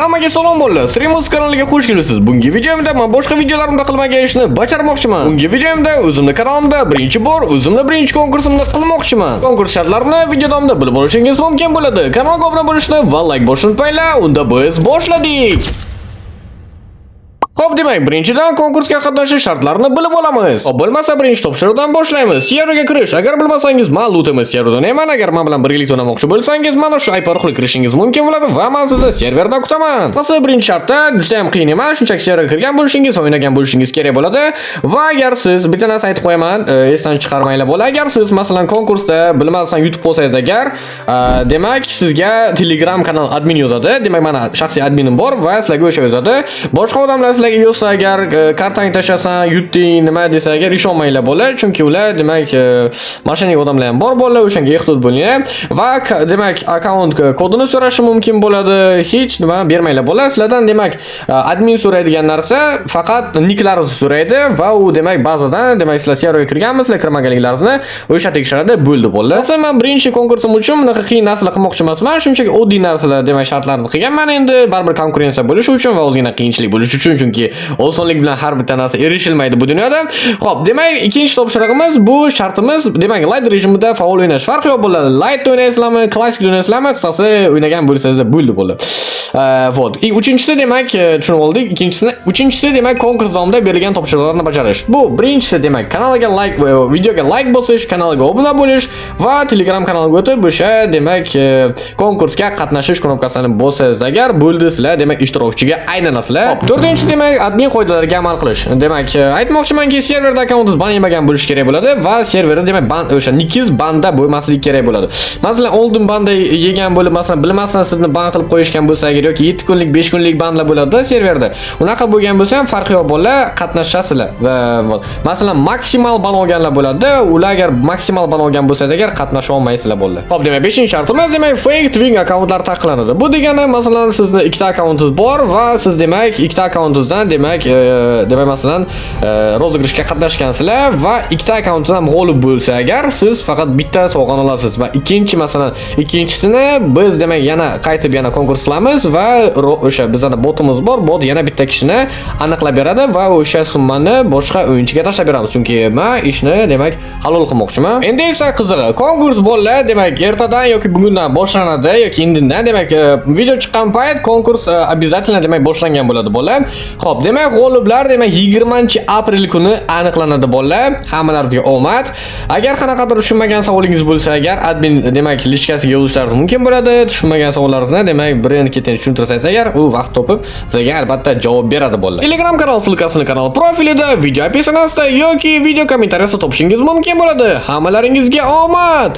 Hammaga salom bo'ldi. Srimuz kanaliga xush kelibsiz. Bungi videomda men boshqa videolarimda qilmagan ishni bajarmoqchiman. Bungi videomda o'zimning kanalimda birinchi bor o'zimning birinchi konkursimni qilmoqchiman. Konkurs shartlarini video davomida bilib olishingiz mumkin bo'ladi. Kanalga obuna bo'lishni va like bosishni unutmanglar. Unda biz boshladik. Xo'p, demak, birinchidan konkursga qatnashish shartlarini bilib olamiz. Xo'p, bo'lmasa birinchi topshiriqdan boshlaymiz. Serverga kirish. Agar bilmasangiz, men lootimiz serverdan eman. Agar men bilan birgalikda o'ynamoqchi bo'lsangiz, mana shu IP orqali kirishingiz mumkin bo'ladi va men sizni serverda kutaman. Asosiy birinchi shartda juda ham qiyin emas, shunchaki serverga kirgan bo'lishingiz, o'ynagan bo'lishingiz kerak bo'ladi. Va agar siz bitta narsa aytib qo'yaman, esdan chiqarmanglar bo'ladi. Agar siz masalan konkursda bilmasdan yutib qolsangiz agar, demak, sizga Telegram kanal admin yozadi. Demak, mana shaxsiy adminim bor va sizlarga o'sha yozadi. Boshqa odamlar sizlarga yozsa agar kartangni tashlasan, yutding nima desa agar ishonmanglar bo'ladi, chunki ular demak mashaning odamlar ham bor bo'ladi, o'shanga ehtiyot bo'linglar va demak akkaunt kodini so'rashi mumkin bo'ladi. Hech nima bermanglar bo'ladi. Sizlardan demak admin so'raydigan narsa faqat niklaringizni so'raydi va u demak bazadan demak sizlar serverga kirganmisizlar, kirmaganliklaringizni o'sha tekshiradi, bo'ldi bo'ldi. Masalan, men birinchi konkursim uchun bunaqa qiyin narsalar qilmoqchi emasman, shunchaki oddiy narsalar demak shartlarni qilganman. Endi baribir konkurensiya bo'lishi uchun va ozgina qiyinchilik bo'lishi uchun, chunki osonlik bilan har bitta narsa erishilmaydi bu dunyoda. Xo'p, demak, ikkinchi topshirig'imiz bu shartimiz demak light rejimida faol o'ynash. Farqi yo'q bo'ladi. Light o'ynaysizlarmi, klassik o'ynaysizlarmi, qisqasi o'ynagan bo'lsangiz bo'ldi bo'ldi. Vot. Uchinchisi demak tushunib oldik. Uchinchisi demak konkurs davomida berilgan topshiriqlarni bajarish. Bu birinchisi demak kanalga like, videoga like bosish, kanalga obuna bo'lish va Telegram kanaliga o'tib o'sha demak konkursga qatnashish knopkasini bossangiz agar bo'ldi, sizlar demak ishtirokchiga aylanasizlar. Hop, to'rtinchi demak admin qoidalariga amal qilish. Demak, aytmoqchimanki serverda akkauntingiz ban yemagan bo'lishi kerak bo'ladi va serverda demak ban o'sha nikiz banda bo'lmasligi kerak bo'ladi. Masalan, oldin banda yegan bo'lib, masalan, bilmasdan sizni ban qilib qo'yishgan bo'lsa yoki 7 kunlik, 5 kunlik banlar bo'ladi serverda. Unaqa bo'lgan bo'lsa ham farqi yo'q bo'ladi, qatnashasizlar va masalan maksimal ban olganlar bo'ladi. Ular agar maksimal ban olgan bo'lsangiz agar qatnasha olmaysizlar bo'ladi. Xo'p, demak 5-shartimiz demak fake twin akkauntlar taqiqlanadi. Bu degani masalan sizni ikkita akkauntingiz bor va siz demak ikkita akkauntingizdan demak masalan rozыгрышga qatnashgansizlar va ikkita akkauntingizdan g'olib bo'lsa agar siz faqat bitta sovg'ani olasiz va ikkinchisini biz demak yana qaytib yana konkurs qilamiz va o'sha bizning botimiz bor, bot yana bitta kishini aniqlab beradi va o'sha summani boshqa o'yinchiga tashlab beramiz. Chunki men ishni demak halol qilmoqchiman. Endi esa qizig'i, konkurs bo'ladi demak ertadan yoki bugundan boshlanadi yoki indindan demak video chiqqan payt konkurs обязательно demak boshlangan bo'ladi bo'ladi. Xo'p, demak g'oliblar demak 20-aprel kuni aniqlanadi bo'ladi. Hammalaringizga omad. Agar qanaqadir tushunmagan savolingiz bo'lsa agar admin demak lishkasiga yozishlaringiz mumkin bo'ladi. Tushunmagan savollaringizni demak birin-ketin tushuntirsangiz agar u vaqt topib sizga albatta javob beradi bo'ladi. Telegram kanal ссылкасini kanal profilida, video описаниесida yoki video kommentariyasida topishingiz mumkin bo'ladi. Hammalaringizga omad.